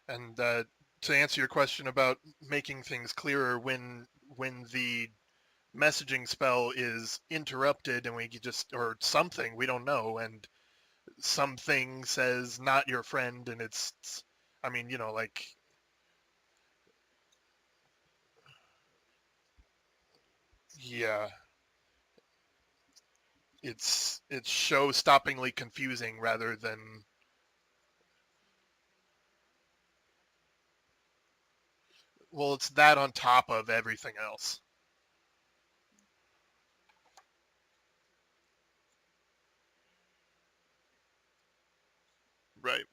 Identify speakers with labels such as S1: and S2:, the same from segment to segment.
S1: And to answer your question about making things clearer, when the messaging spell is interrupted and we just, or something, we don't know, and something says not your friend, and I mean, like, yeah, it's show-stoppingly confusing rather than, well, it's that on top of everything else. Right.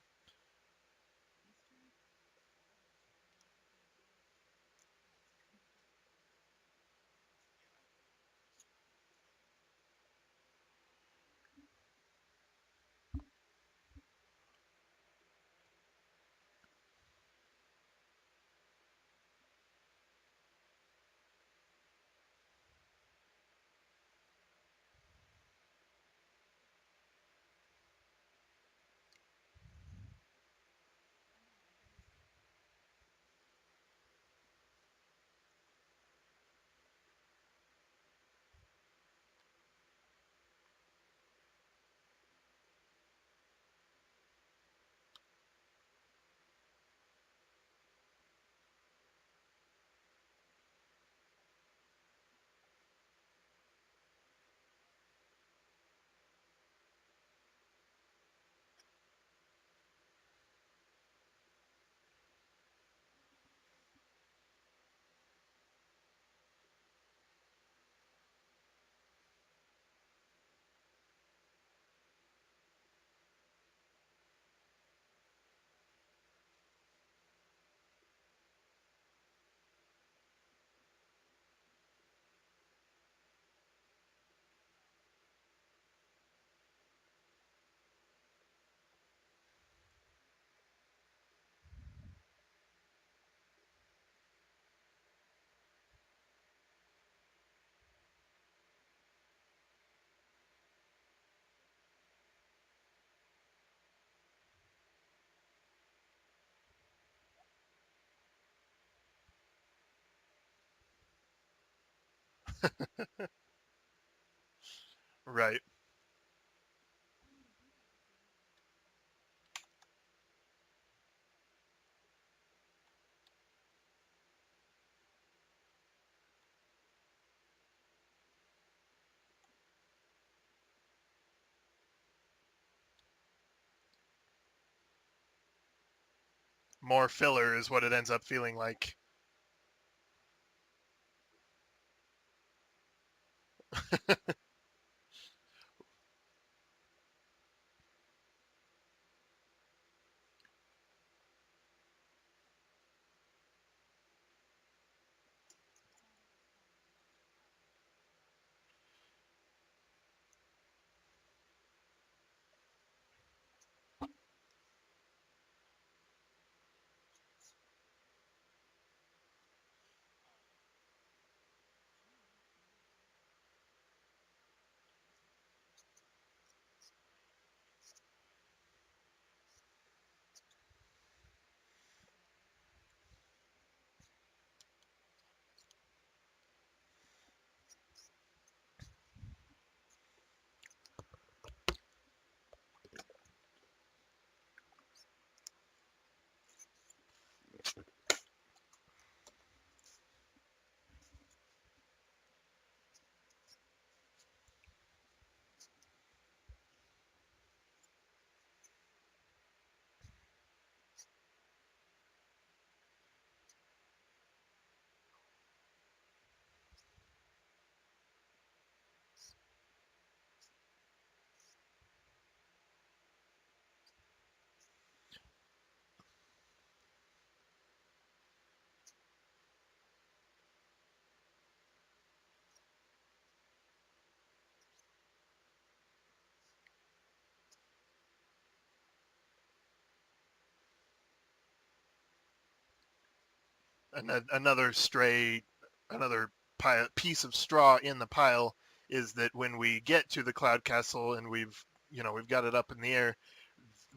S1: Right. More filler is what it ends up feeling like. another stray, another piece of straw in the pile is that when we get to the cloud castle and we've got it up in the air,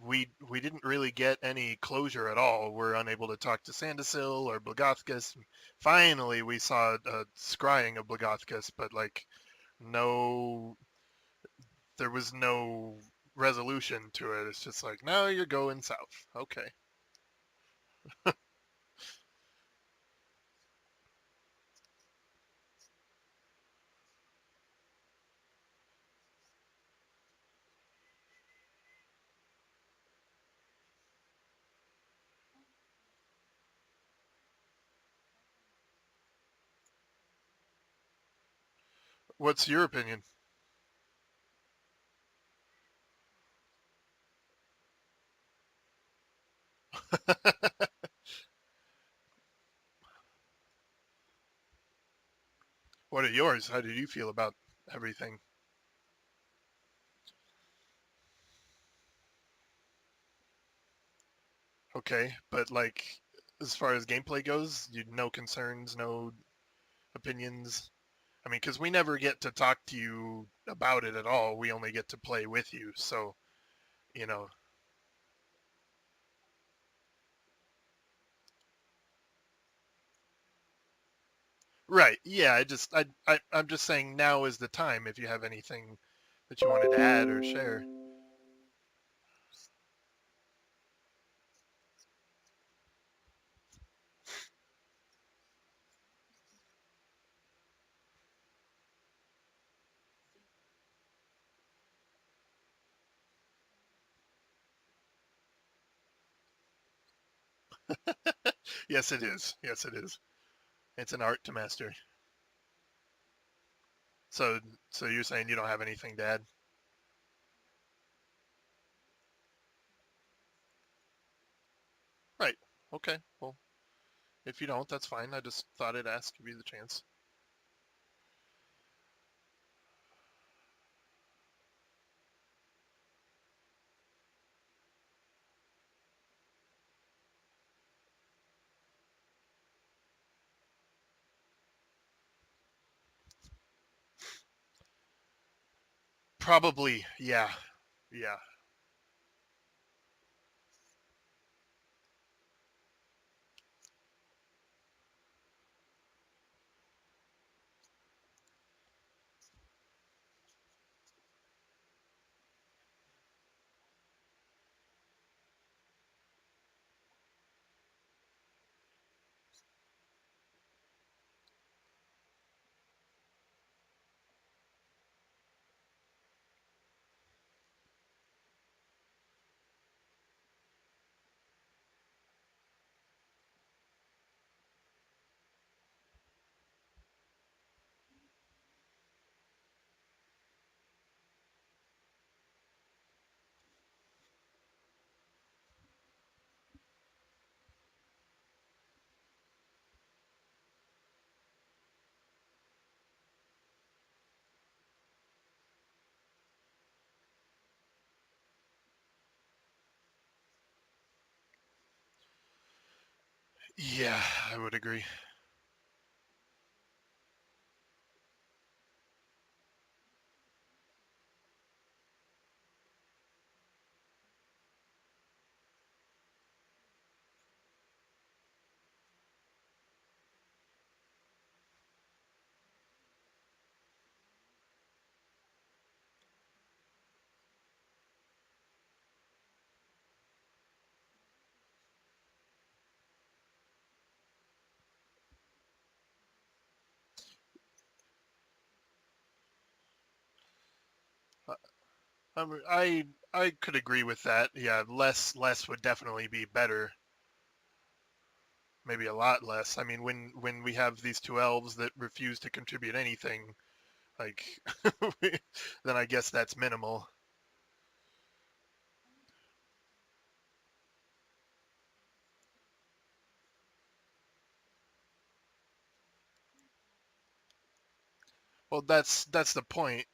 S1: we didn't really get any closure at all. We're unable to talk to Sandasil or Blagothkus. Finally, we saw a scrying of Blagothkus, but like no, there was no resolution to it. It's just like, no, you're going south. Okay. What's your opinion? What are yours? How did you feel about everything? Okay, but like as far as gameplay goes, no concerns, no opinions. I mean, because we never get to talk to you about it at all. We only get to play with you. So, you know, right? Yeah. I'm just saying now is the time. If you have anything that you wanted to add or share. Yes, it is. Yes, it is. It's an art to master. So, so you're saying you don't have anything to add? Right. Okay. Well, if you don't, that's fine. I just thought I'd ask, give you the chance. Probably. Yeah. Yeah. Yeah, I would agree. Uh, I could agree with that. Yeah, less would definitely be better. Maybe a lot less. I mean, when we have these two elves that refuse to contribute anything, like, then I guess that's minimal. Well, that's the point,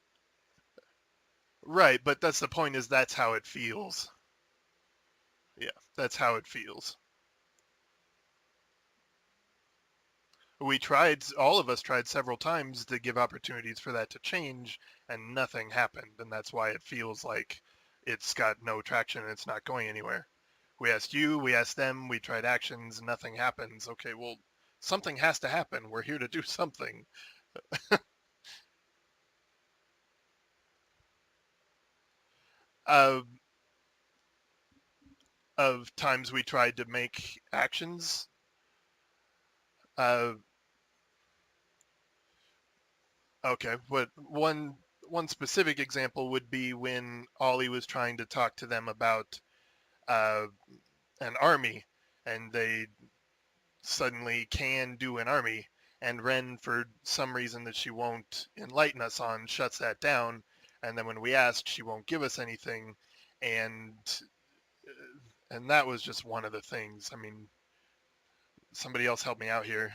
S1: right? But that's the point is that's how it feels. Yeah, that's how it feels. We tried, all of us tried several times to give opportunities for that to change, and nothing happened. And that's why it feels like it's got no traction and it's not going anywhere. We asked you, we asked them, we tried actions, nothing happens. Okay, well, something has to happen. We're here to do something. Uh, of times we tried to make actions. Uh, okay, what one specific example would be when Ollie was trying to talk to them about uh, an army, and they suddenly can do an army, and Ren, for some reason that she won't enlighten us on, shuts that down, and then when we ask, she won't give us anything, and and that was just one of the things. I mean, somebody else help me out here.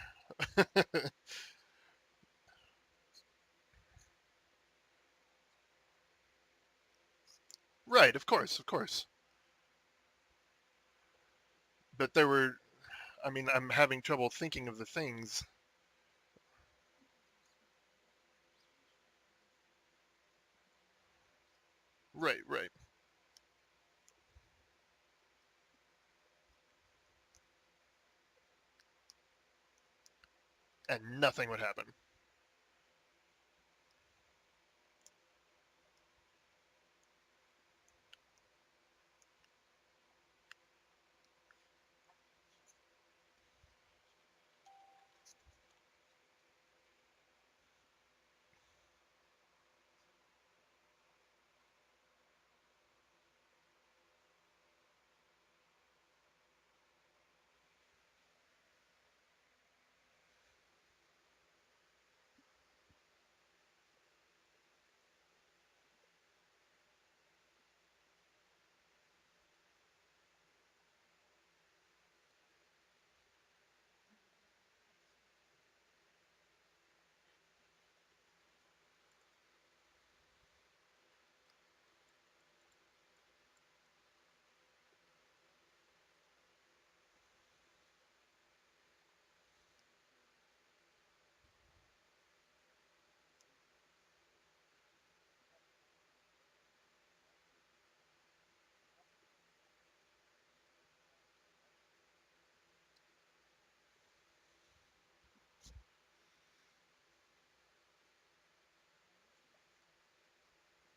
S1: Right, of course, of course. But there were, I mean, I'm having trouble thinking of the things. Right, right. And nothing would happen.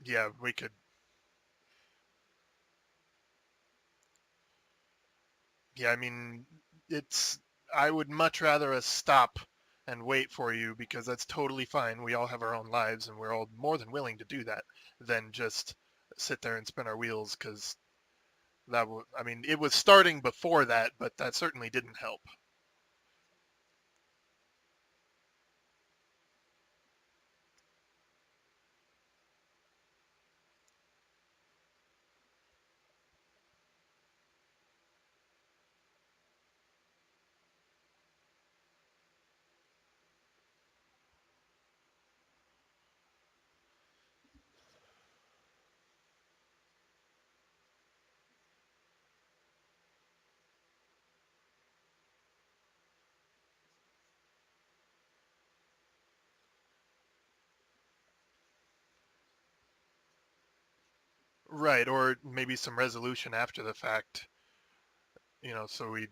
S1: Yeah, we could. Yeah, I mean, it's. I would much rather us stop and wait for you because that's totally fine. We all have our own lives and we're all more than willing to do that than just sit there and spin our wheels because that would. I mean, it was starting before that, but that certainly didn't help. Right, or maybe some resolution after the fact. So we.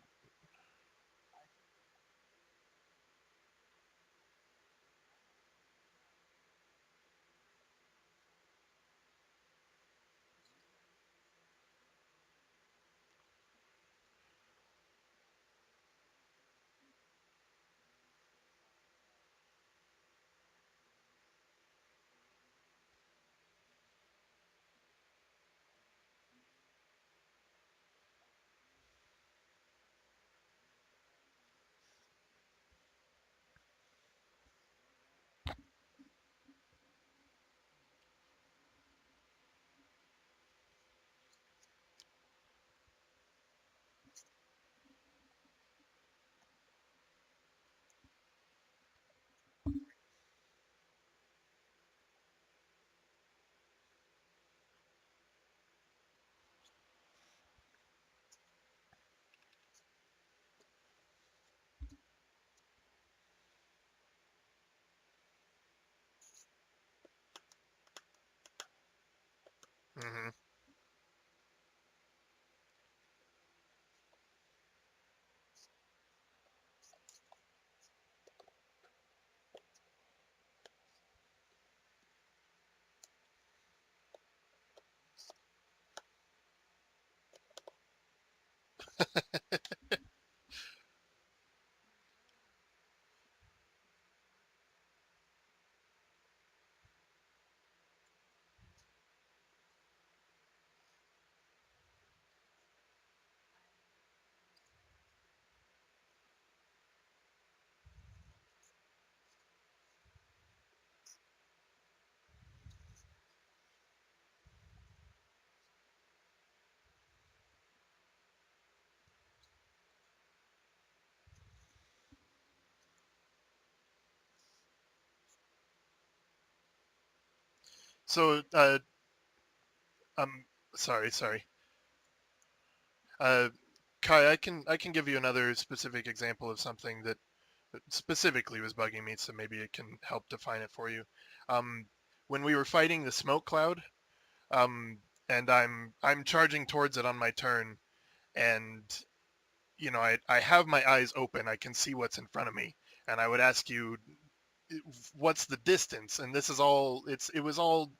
S1: So, um, sorry. Uh, Kai, I can give you another specific example of something that specifically was bugging me, so maybe it can help define it for you. Um, when we were fighting the smoke cloud, um, and I'm charging towards it on my turn, and I have my eyes open, I can see what's in front of me, and I would ask you, what's the distance? And this is all it was all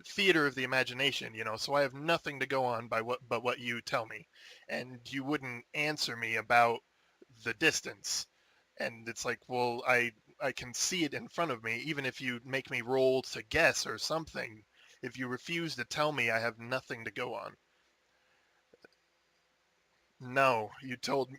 S1: theater of the imagination, so I have nothing to go on by what you tell me, and you wouldn't answer me about the distance. And it's like, well, I can see it in front of me, even if you make me roll to guess or something. If you refuse to tell me, I have nothing to go on. No, you told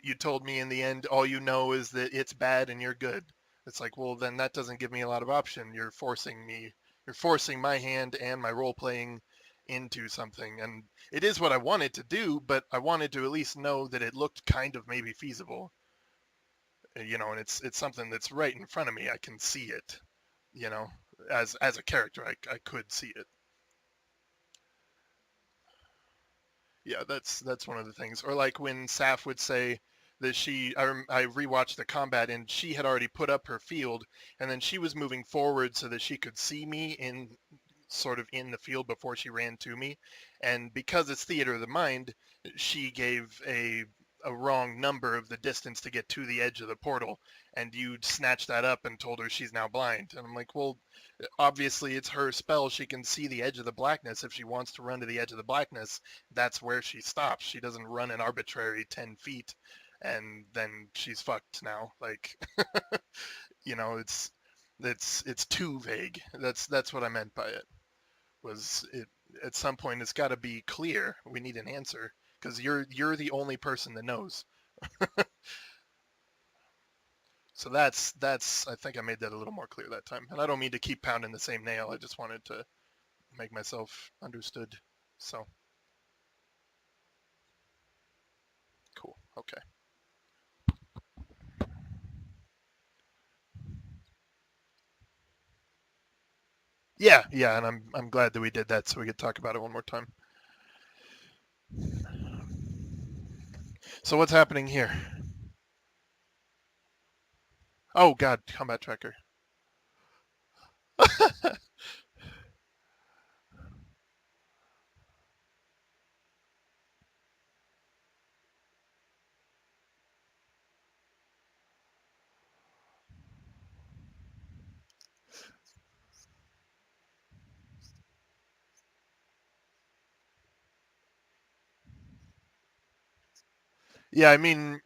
S1: me in the end, all you know is that it's bad and you're good. It's like, well, then that doesn't give me a lot of option. You're forcing my hand and my role playing into something. And it is what I wanted to do, but I wanted to at least know that it looked kind of maybe feasible. And it's something that's right in front of me. I can see it, you know, as a character, I could see it. Yeah, that's one of the things. Or like when Saf would say that I rewatched the combat and she had already put up her field, and then she was moving forward so that she could see me in sort of in the field before she ran to me. And because it's theater of the mind, she gave a wrong number of the distance to get to the edge of the portal, and you snatched that up and told her she's now blind. And I'm like, well, obviously it's her spell. She can see the edge of the blackness. If she wants to run to the edge of the blackness, that's where she stops. She doesn't run an arbitrary 10 feet and then she's fucked now. Like, it's too vague. That's what I meant by it. Was it At some point it's got to be clear. We need an answer because you're the only person that knows. So that's I think I made that a little more clear that time. And I don't mean to keep pounding the same nail. I just wanted to make myself understood. So cool. Okay. Yeah, and I'm glad that we did that so we could talk about it one more time. So what's happening here? Oh God, combat tracker. Yeah, I mean,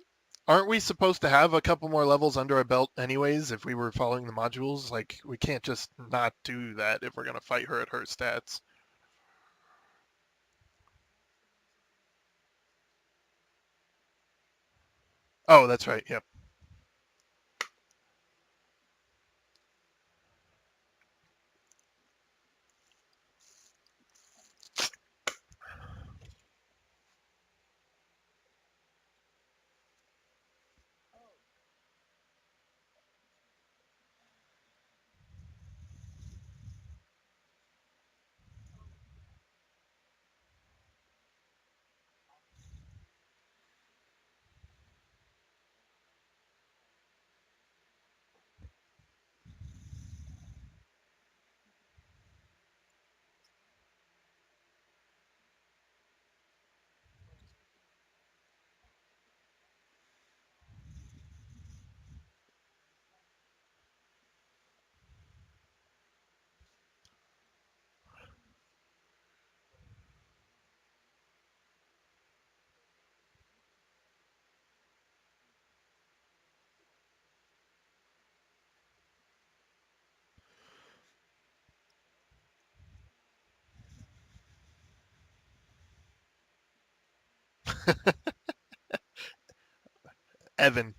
S1: aren't we supposed to have a couple more levels under our belt anyways if we were following the modules? Like, we can't just not do that if we're gonna fight her at her stats. Oh, that's right. Yep. Evan.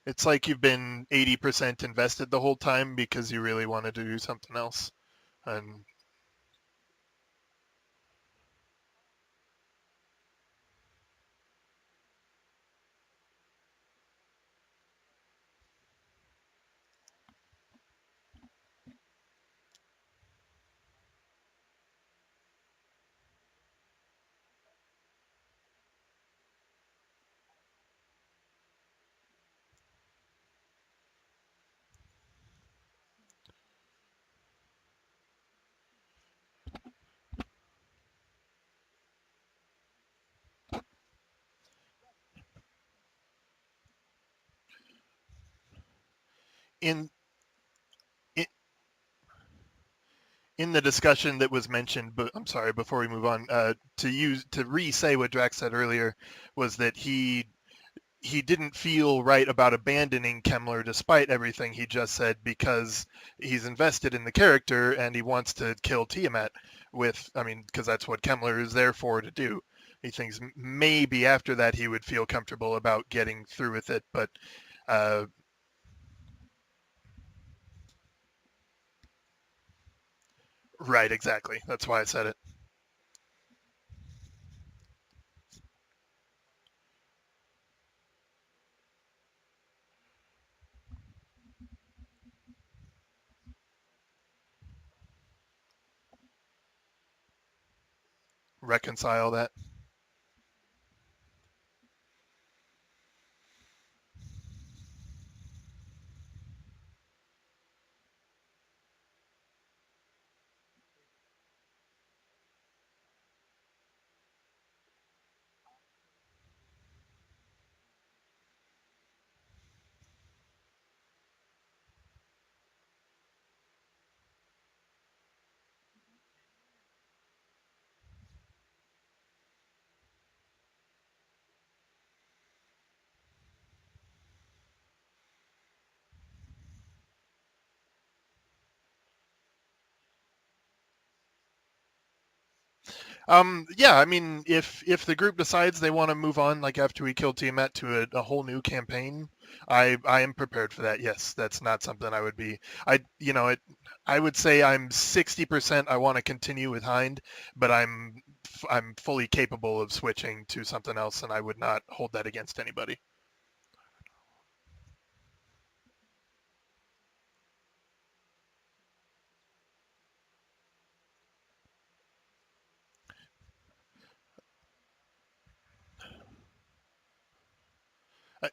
S1: It's like you've been 80% invested the whole time because you really wanted to do something else. And in in, in the discussion that was mentioned, but I'm sorry, before we move on, to re-say what Drax said earlier was that he didn't feel right about abandoning Kemmler despite everything he just said because he's invested in the character and he wants to kill Tiamat with, I mean, because that's what Kemmler is there for to do. He thinks maybe after that he would feel comfortable about getting through with it, but uh, right, exactly. That's why I said it. Reconcile that. Yeah, I mean, if the group decides they want to move on, like after we kill Tiamat to a whole new campaign, I am prepared for that. Yes, that's not something I would be. I would say I'm 60% I want to continue with Hind, but I'm fully capable of switching to something else, and I would not hold that against anybody. I,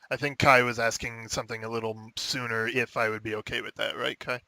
S1: I think Kai was asking something a little sooner if I would be okay with that, right, Kai?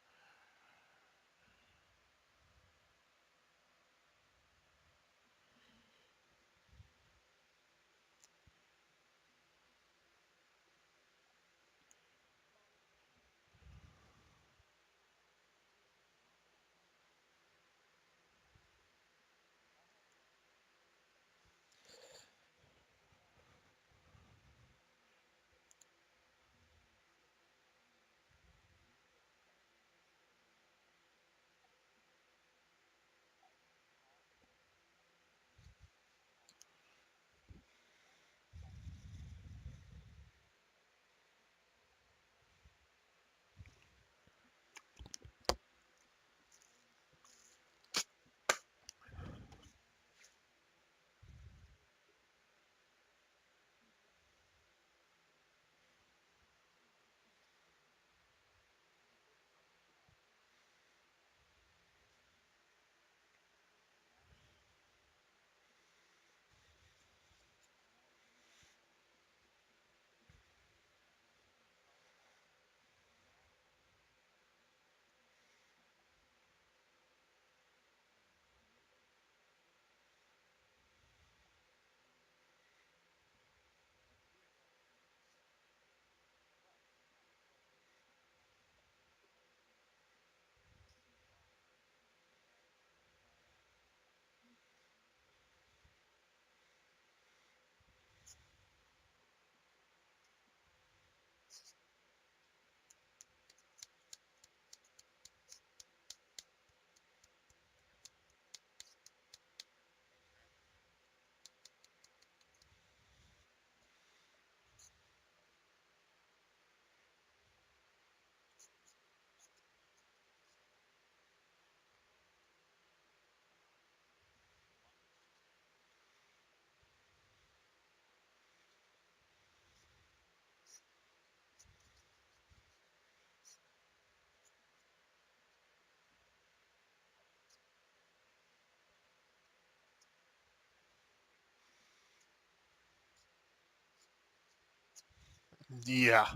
S1: Yeah.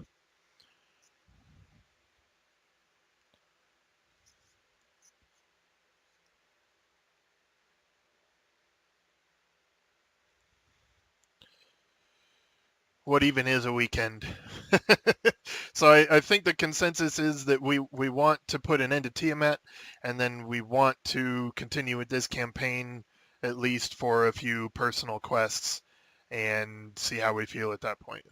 S1: What even is a weekend? So I think the consensus is that we want to put an end to Tiamat, and then we want to continue with this campaign at least for a few personal quests and see how we feel at that point.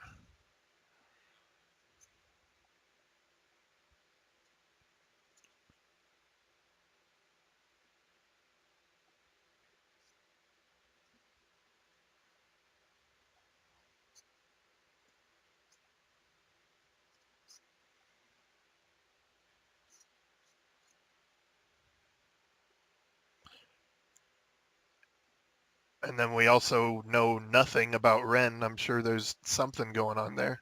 S1: And then we also know nothing about Ren. I'm sure there's something going on there.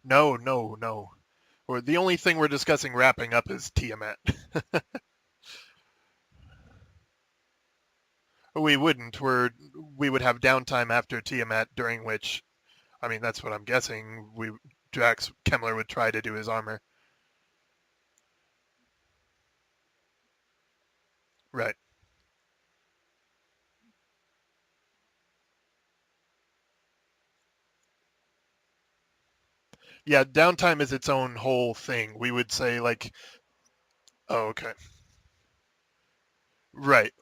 S1: No, no, no. Or the only thing we're discussing wrapping up is Tiamat. We wouldn't. We would have downtime after Tiamat, during which, I mean, that's what I'm guessing. Drax Kemmler would try to do his armor. Right. Yeah, downtime is its own whole thing. We would say like, oh, okay. Right.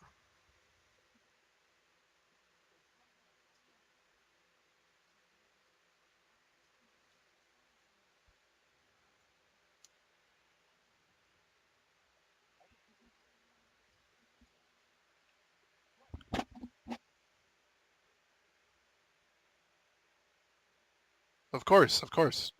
S1: Of course, of course.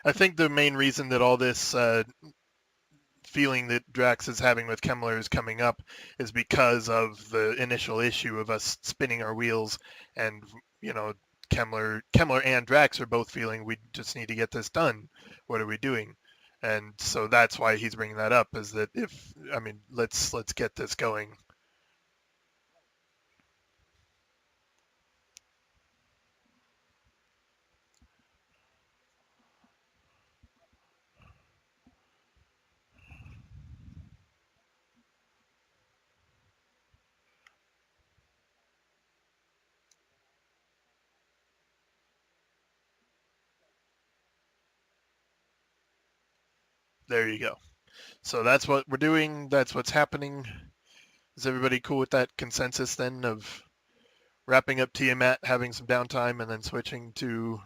S1: I think the main reason that all this feeling that Drax is having with Kemmler is coming up is because of the initial issue of us spinning our wheels, and you know, Kemmler and Drax are both feeling we just need to get this done. What are we doing? And so that's why he's bringing that up, is that if, I mean, let's get this going. There you go. So that's what we're doing. That's what's happening. Is everybody cool with that consensus then of wrapping up Tiamat, having some downtime, and then switching to?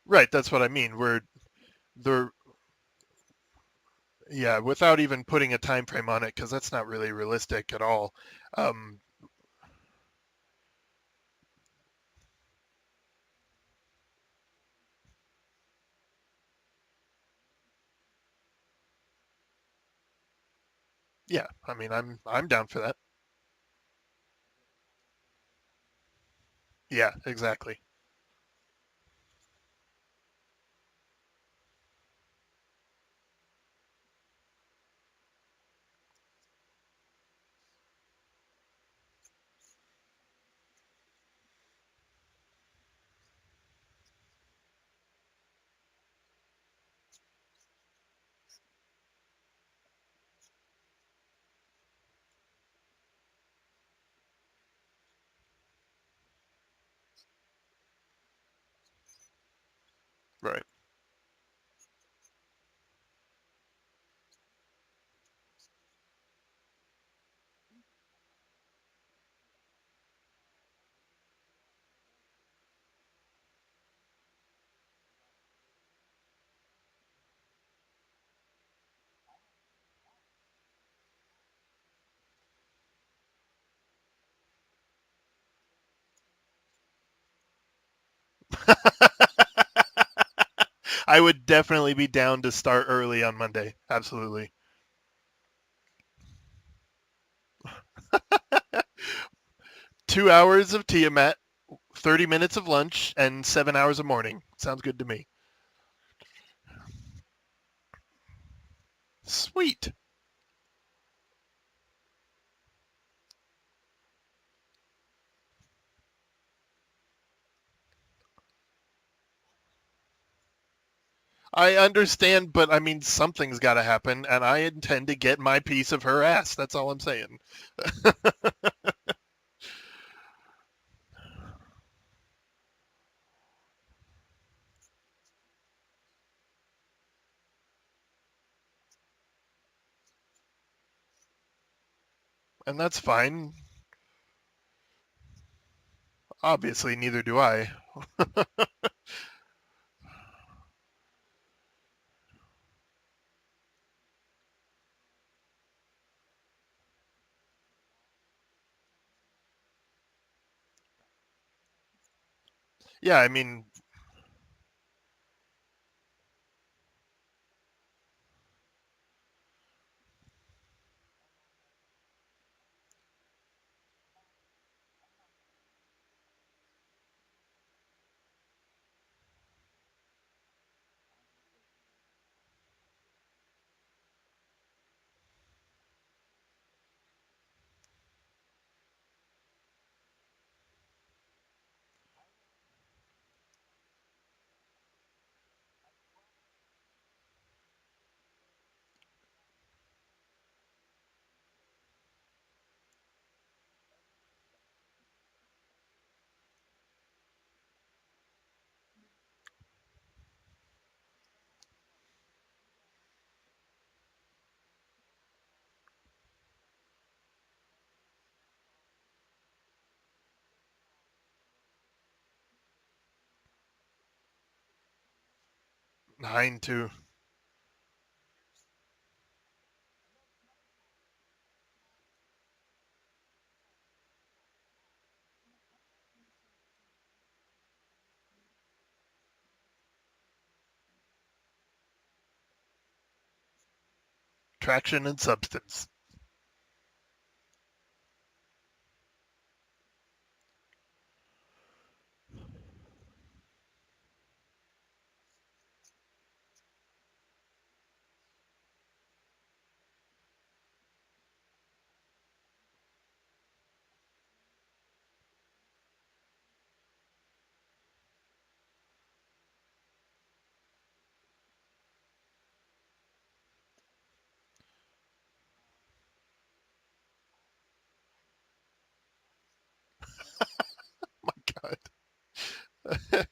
S1: Right, that's what I mean. We're the Yeah, without even putting a time frame on it, because that's not really realistic at all. Um, yeah, I mean, I'm down for that. Yeah, exactly. Right. I would definitely be down to start early on Monday. Absolutely. 2 hours of Tiamat, 30 minutes of lunch, and 7 hours of morning. Sounds good to me. Sweet. I understand, but I mean, something's got to happen, and I intend to get my piece of her ass. That's all I'm saying. And that's fine. Obviously, neither do I. Yeah, I mean, nine to traction and substance. My God.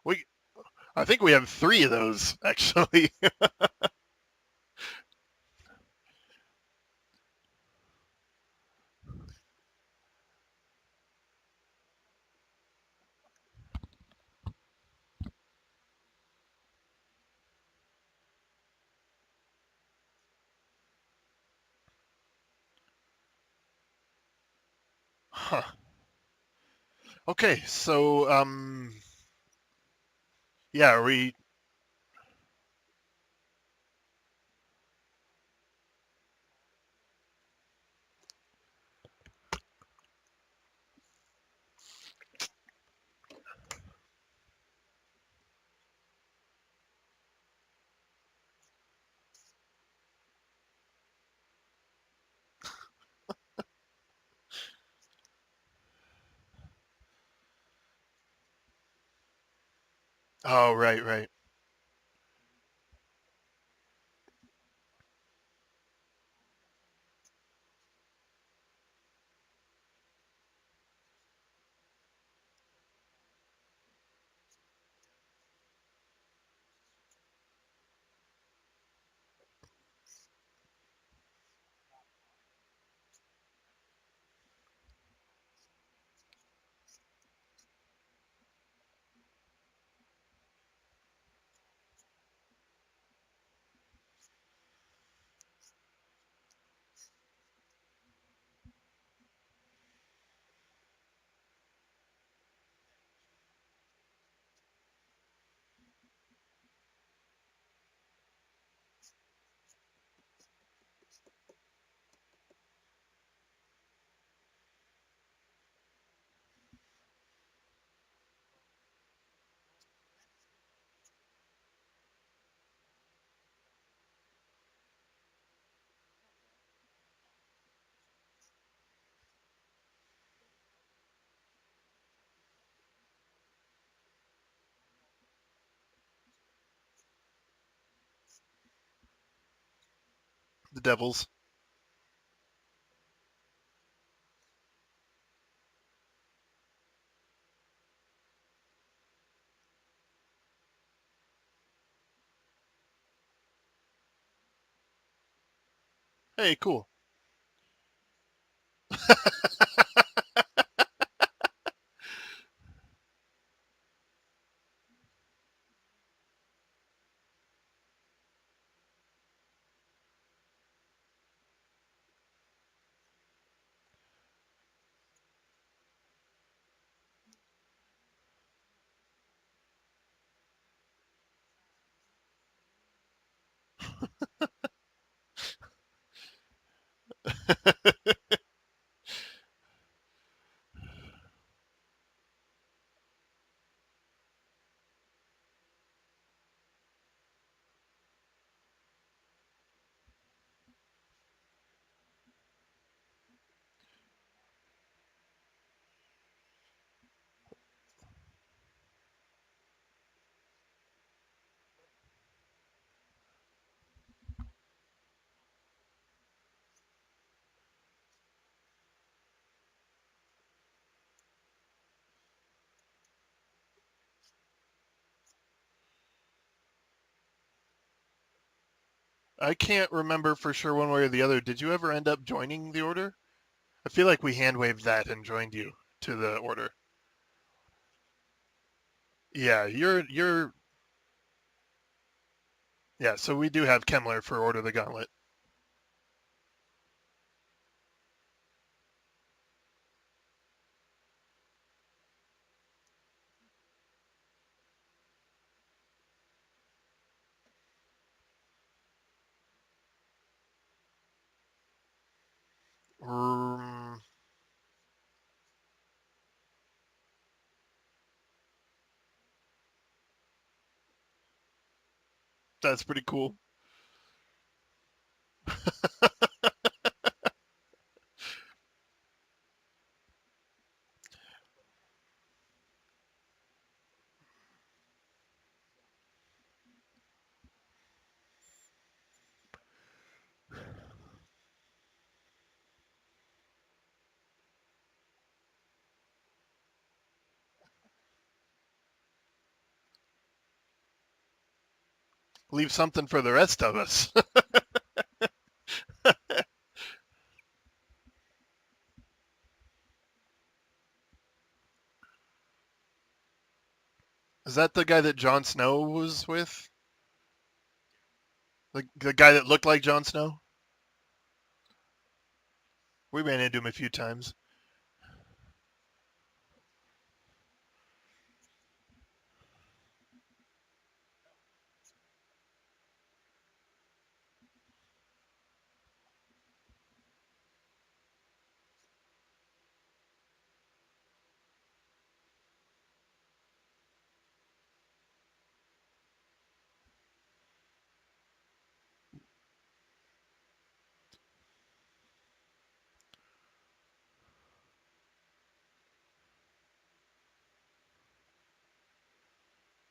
S1: we, I think we have three of those actually. Huh. Okay, so yeah, are we? Oh, right, right. The Devils. Hey, cool. I can't remember for sure one way or the other. Did you ever end up joining the order? I feel like we hand waved that and joined you to the order. Yeah, you're yeah, so we do have Kemmler for Order the Gauntlet. Um, that's pretty cool. Leave something for the rest of us. Is that the guy that Jon Snow was with? The guy that looked like Jon Snow? We ran into him a few times.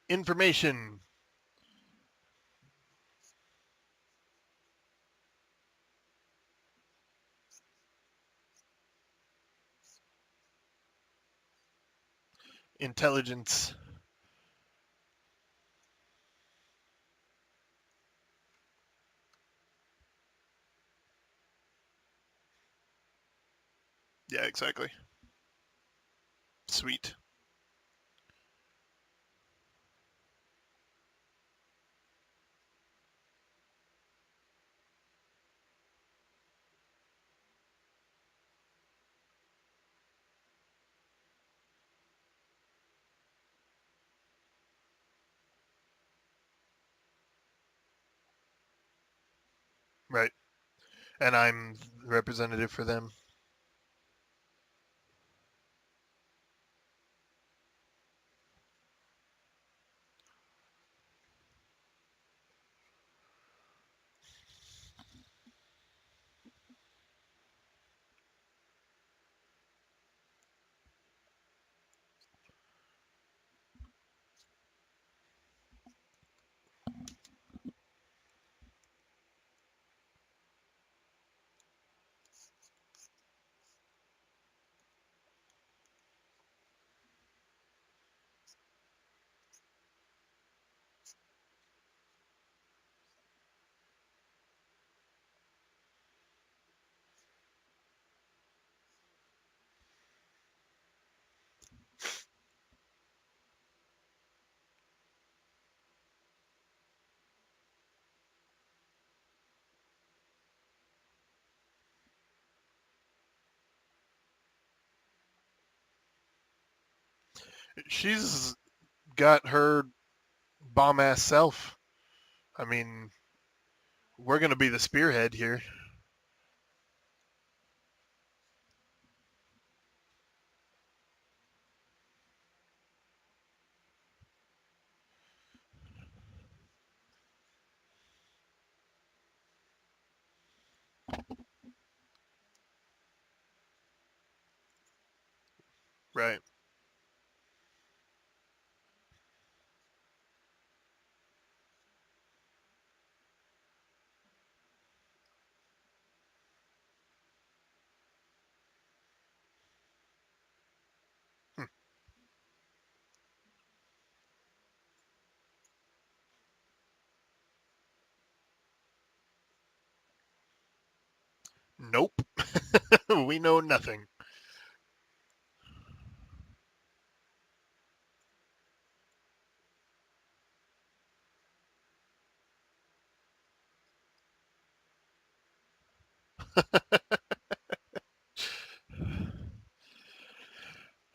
S1: Information, intelligence. Yeah, exactly. Sweet. Right. And I'm representative for them. She's got her bomb ass self. I mean, we're gonna be the spearhead here. Right. Hmm. Nope. We know nothing.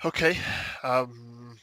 S1: Okay. Um,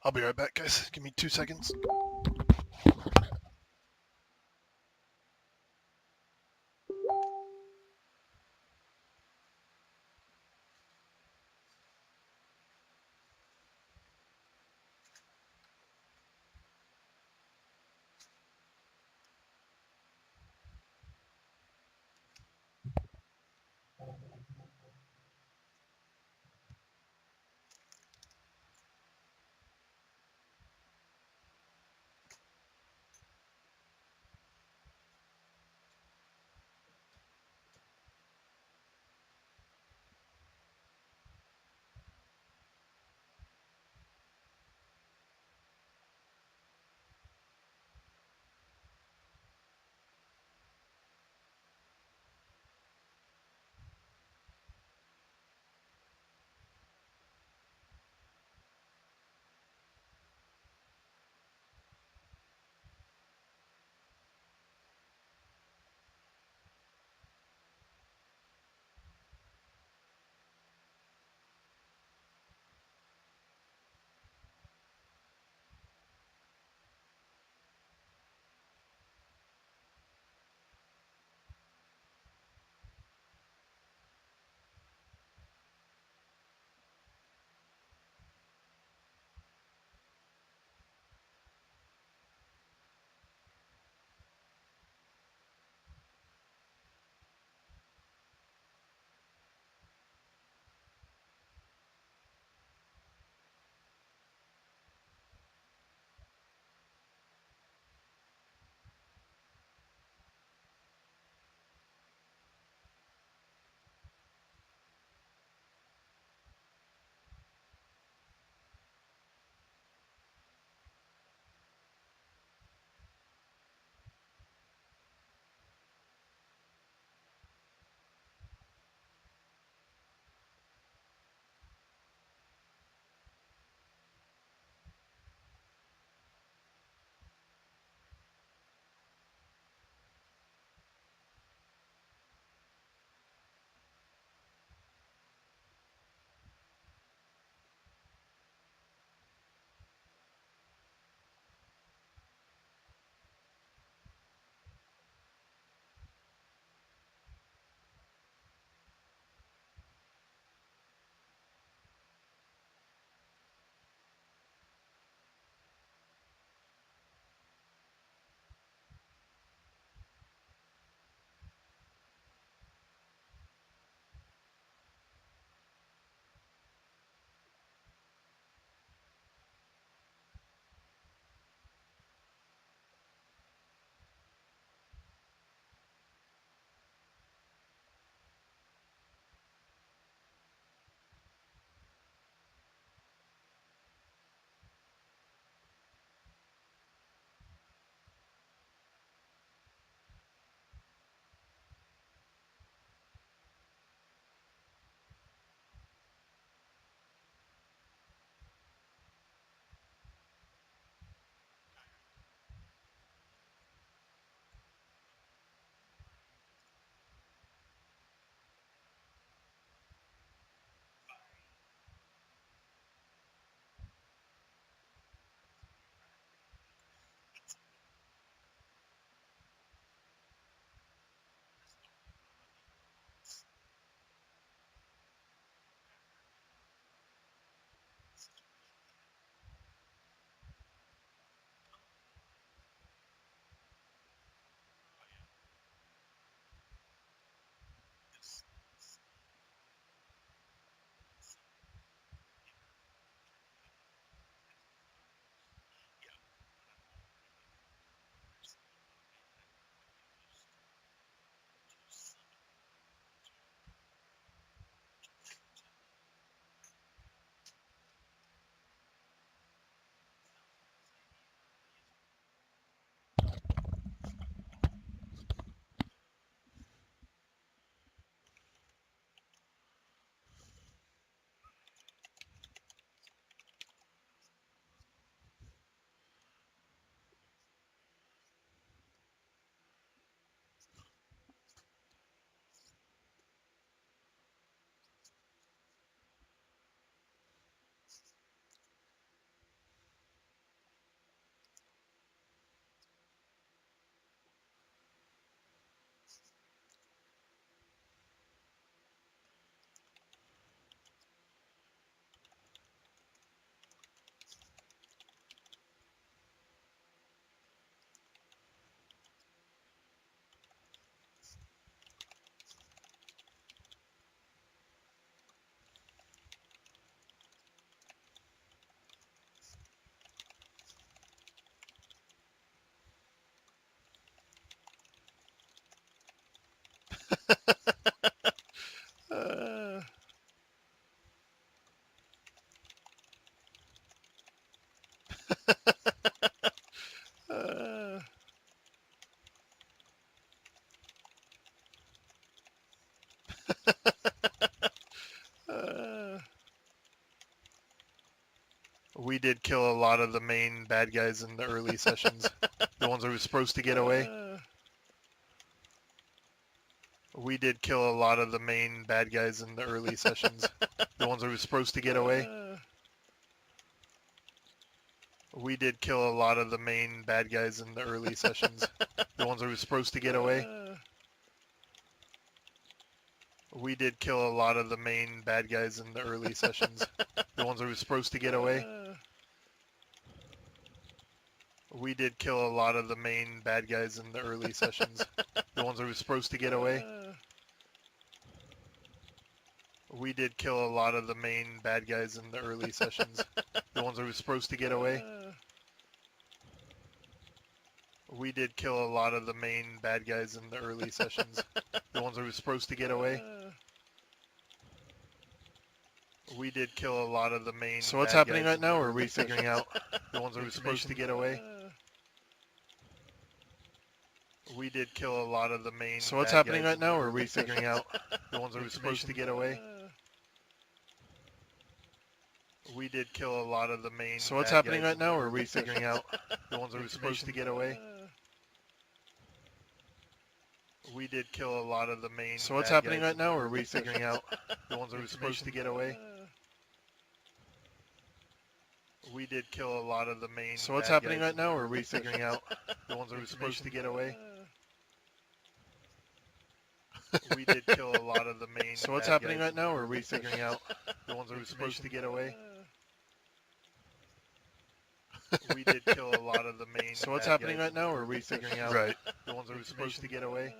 S1: I'll be right back, guys. Give me 2 seconds. We did kill a lot of the main bad guys in the early sessions. The ones that were supposed to get away. We did kill a lot of the main bad guys in the early sessions. The ones that were supposed to get away. We did kill a lot of the main bad guys in the early sessions. The ones that were supposed to get away. We did kill a lot of the main bad guys in the early sessions. The ones that were supposed to get away. We did kill a lot of the main bad guys in the early sessions. The ones that were supposed to get away. We did kill a lot of the main bad guys in the early sessions. The ones that were supposed to get away. We did kill a lot of the main bad guys in the early sessions. The ones that were supposed to get away. We did kill a lot of the main. So what's happening right now? Or are we figuring out the ones that were supposed to get away? We did kill a lot of the main. So what's happening right now? Or are we figuring out the ones that were supposed to get away? We did kill a lot of the main. So what's happening right now? Or are we figuring out the ones that were supposed to get away? We did kill a lot of the main. So what's happening right now? Or are we figuring out the ones that were supposed to get away? We did kill a lot of the main. So what's happening right now? Or are we figuring out the ones that were supposed to get away? We did kill a lot of the main. So what's happening right now? Or are we figuring out the ones that were supposed to get away? We did kill a lot of the main. So what's happening right now? Or are we figuring out the ones that were supposed to get away?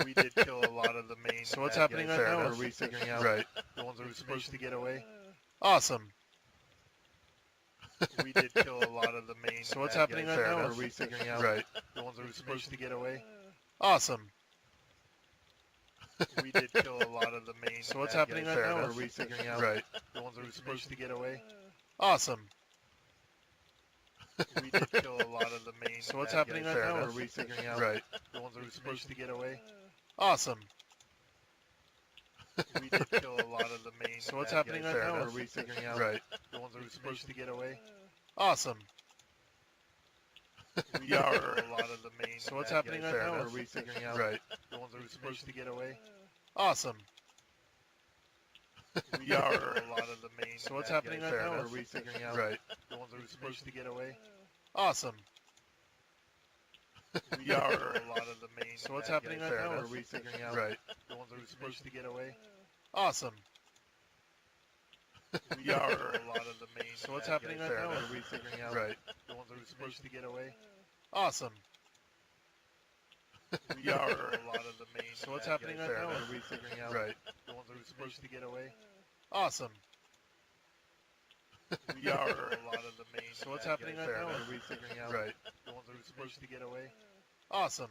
S1: We did kill a lot of the main. So what's happening right now? Or are we figuring out the ones that were supposed to get away? Awesome. We did kill a lot of the main. So what's happening right now? Or are we figuring out the ones that were supposed to get away? Awesome. We did kill a lot of the main. So what's happening right now? Or are we figuring out the ones that were supposed to get away? Awesome. We did kill a lot of the main. So what's happening right now? Or are we figuring out the ones that were supposed to get away? Awesome. We did kill a lot of the main. So what's happening right now? Or are we figuring out the ones that were supposed to get away? Awesome. We did kill a lot of the main. So what's happening right now? Or are we figuring out the ones that were supposed to get away? Awesome. We did kill a lot of the main. So what's happening right now? Or are we figuring out the ones that were supposed to get away? Awesome. We did kill a lot of the main. So what's happening right now? Or are we figuring out the ones that were supposed to get away? Awesome. We did kill a lot of the main. So what's happening right now? Or are we figuring out the ones that were supposed to get away? Awesome. We did kill a lot of the main. So what's happening right now? Or are we figuring out the ones that were supposed to get away? Awesome. We did kill a lot of the main. So what's happening right now? Or are we figuring out the ones that were supposed to get away? Awesome.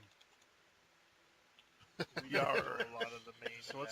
S1: We did kill a lot of the main. So what's